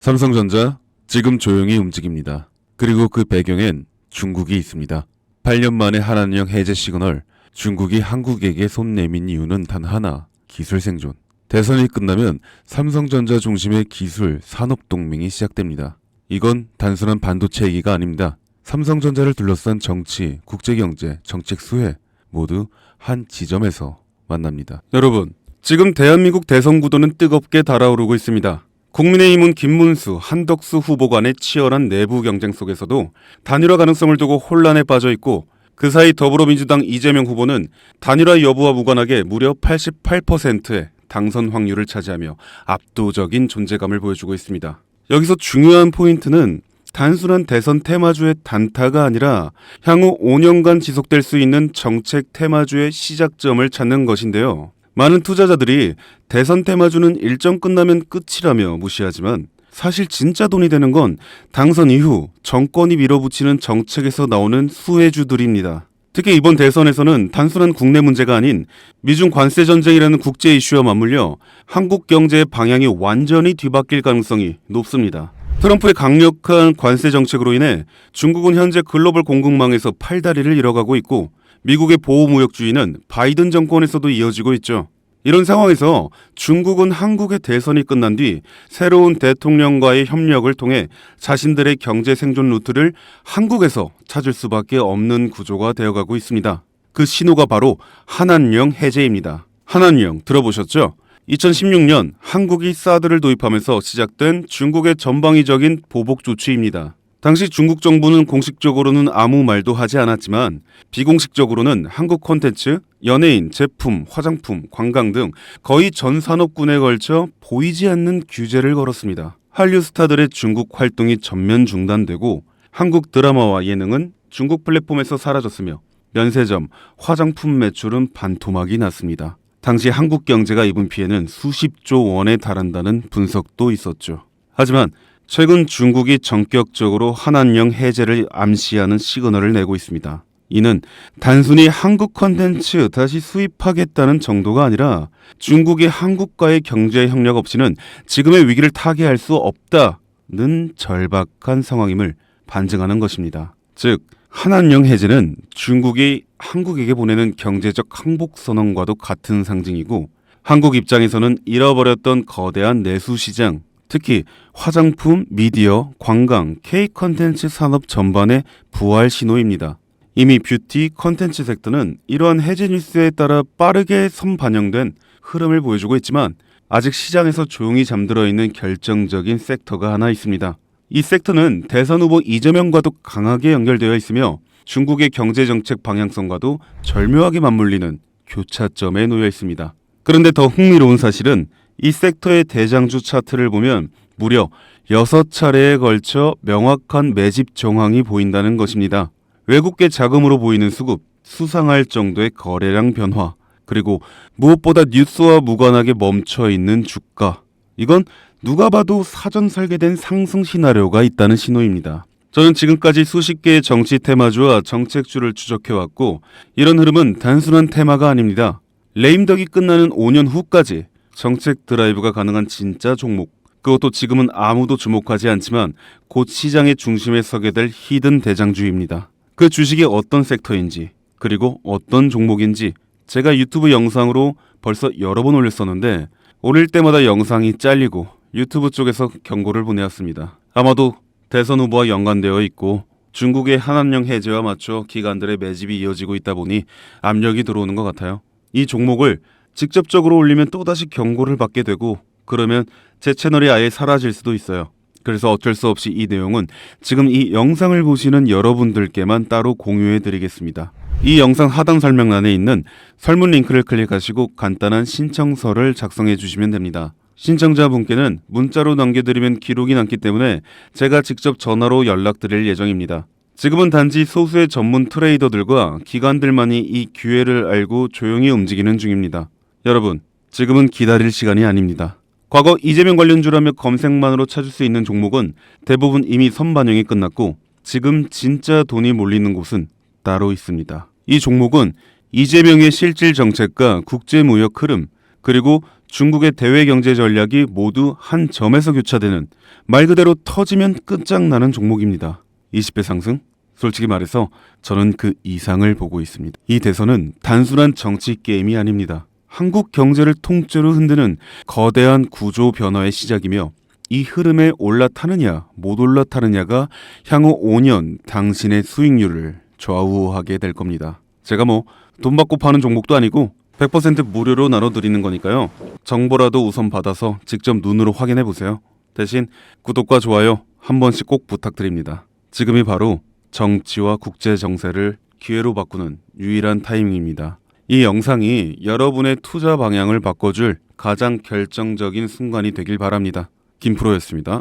삼성전자 지금 조용히 움직입니다. 그리고 그 배경엔 중국이 있습니다. 8년 만에 한한령 해제 시그널, 중국이 한국에게 손 내민 이유는 단 하나, 기술 생존. 대선이 끝나면 삼성전자 중심의 기술 산업 동맹이 시작됩니다. 이건 단순한 반도체 얘기가 아닙니다. 삼성전자를 둘러싼 정치, 국제경제, 정책 수혜 모두 한 지점에서 만납니다. 여러분, 지금 대한민국 대선 구도는 뜨겁게 달아오르고 있습니다. 국민의힘은 김문수, 한덕수 후보 간의 치열한 내부 경쟁 속에서도 단일화 가능성을 두고 혼란에 빠져 있고, 그 사이 더불어민주당 이재명 후보는 단일화 여부와 무관하게 무려 88%의 당선 확률을 차지하며 압도적인 존재감을 보여주고 있습니다. 여기서 중요한 포인트는 단순한 대선 테마주의 단타가 아니라 향후 5년간 지속될 수 있는 정책 테마주의 시작점을 찾는 것인데요. 많은 투자자들이 대선 테마주는 일정 끝나면 끝이라며 무시하지만, 사실 진짜 돈이 되는 건 당선 이후 정권이 밀어붙이는 정책에서 나오는 수혜주들입니다. 특히 이번 대선에서는 단순한 국내 문제가 아닌 미중 관세 전쟁이라는 국제 이슈와 맞물려 한국 경제의 방향이 완전히 뒤바뀔 가능성이 높습니다. 트럼프의 강력한 관세 정책으로 인해 중국은 현재 글로벌 공급망에서 팔다리를 잃어가고 있고, 미국의 보호무역주의는 바이든 정권에서도 이어지고 있죠. 이런 상황에서 중국은 한국의 대선이 끝난 뒤 새로운 대통령과의 협력을 통해 자신들의 경제 생존 루트를 한국에서 찾을 수밖에 없는 구조가 되어가고 있습니다. 그 신호가 바로 한한령 해제입니다. 한한령 들어보셨죠? 2016년 한국이 사드를 도입하면서 시작된 중국의 전방위적인 보복 조치입니다. 당시 중국 정부는 공식적으로는 아무 말도 하지 않았지만 비공식적으로는 한국 콘텐츠, 연예인, 제품, 화장품, 관광 등 거의 전 산업군에 걸쳐 보이지 않는 규제를 걸었습니다. 한류 스타들의 중국 활동이 전면 중단되고 한국 드라마와 예능은 중국 플랫폼에서 사라졌으며 면세점, 화장품 매출은 반토막이 났습니다. 당시 한국 경제가 입은 피해는 수십조 원에 달한다는 분석도 있었죠. 하지만 최근 중국이 전격적으로 한한령 해제를 암시하는 시그널을 내고 있습니다. 이는 단순히 한국 콘텐츠 다시 수입하겠다는 정도가 아니라 중국이 한국과의 경제 협력 없이는 지금의 위기를 타개할 수 없다는 절박한 상황임을 반증하는 것입니다. 즉, 한한령 해제는 중국이 한국에게 보내는 경제적 항복 선언과도 같은 상징이고, 한국 입장에서는 잃어버렸던 거대한 내수 시장, 특히 화장품, 미디어, 관광, K-컨텐츠 산업 전반의 부활 신호입니다. 이미 뷰티, 컨텐츠 섹터는 이러한 해제 뉴스에 따라 빠르게 선반영된 흐름을 보여주고 있지만, 아직 시장에서 조용히 잠들어 있는 결정적인 섹터가 하나 있습니다. 이 섹터는 대선 후보 이재명과도 강하게 연결되어 있으며 중국의 경제정책 방향성과도 절묘하게 맞물리는 교차점에 놓여 있습니다. 그런데 더 흥미로운 사실은 이 섹터의 대장주 차트를 보면 무려 6차례에 걸쳐 명확한 매집 정황이 보인다는 것입니다. 외국계 자금으로 보이는 수급, 수상할 정도의 거래량 변화, 그리고 무엇보다 뉴스와 무관하게 멈춰있는 주가. 이건 누가 봐도 사전 설계된 상승 시나리오가 있다는 신호입니다. 저는 지금까지 수십 개의 정치 테마주와 정책주를 추적해왔고, 이런 흐름은 단순한 테마가 아닙니다. 레임덕이 끝나는 5년 후까지 정책 드라이브가 가능한 진짜 종목, 그것도 지금은 아무도 주목하지 않지만 곧 시장의 중심에 서게 될 히든 대장주입니다. 그 주식이 어떤 섹터인지, 그리고 어떤 종목인지 제가 유튜브 영상으로 벌써 여러 번 올렸었는데, 올릴 때마다 영상이 잘리고 유튜브 쪽에서 경고를 보내왔습니다. 아마도 대선 후보와 연관되어 있고 중국의 한한령 해제와 맞춰 기관들의 매집이 이어지고 있다 보니 압력이 들어오는 것 같아요. 이 종목을 직접적으로 올리면 또다시 경고를 받게 되고, 그러면 제 채널이 아예 사라질 수도 있어요. 그래서 어쩔 수 없이 이 내용은 지금 이 영상을 보시는 여러분들께만 따로 공유해 드리겠습니다. 이 영상 하단 설명란에 있는 설문 링크를 클릭하시고 간단한 신청서를 작성해 주시면 됩니다. 신청자분께는 문자로 남겨드리면 기록이 남기 때문에 제가 직접 전화로 연락드릴 예정입니다. 지금은 단지 소수의 전문 트레이더들과 기관들만이 이 기회를 알고 조용히 움직이는 중입니다. 여러분, 지금은 기다릴 시간이 아닙니다. 과거 이재명 관련주라며 검색만으로 찾을 수 있는 종목은 대부분 이미 선반영이 끝났고, 지금 진짜 돈이 몰리는 곳은 따로 있습니다. 이 종목은 이재명의 실질 정책과 국제무역 흐름, 그리고 중국의 대외 경제 전략이 모두 한 점에서 교차되는, 말 그대로 터지면 끝장나는 종목입니다. 20배 상승? 솔직히 말해서 저는 그 이상을 보고 있습니다. 이 대선은 단순한 정치 게임이 아닙니다. 한국 경제를 통째로 흔드는 거대한 구조 변화의 시작이며, 이 흐름에 올라타느냐 못 올라타느냐가 향후 5년 당신의 수익률을 좌우하게 될 겁니다. 제가 뭐 돈 받고 파는 종목도 아니고 100% 무료로 나눠드리는 거니까요. 정보라도 우선 받아서 직접 눈으로 확인해 보세요. 대신 구독과 좋아요 한 번씩 꼭 부탁드립니다. 지금이 바로 정치와 국제 정세를 기회로 바꾸는 유일한 타이밍입니다. 이 영상이 여러분의 투자 방향을 바꿔줄 가장 결정적인 순간이 되길 바랍니다. 김프로였습니다.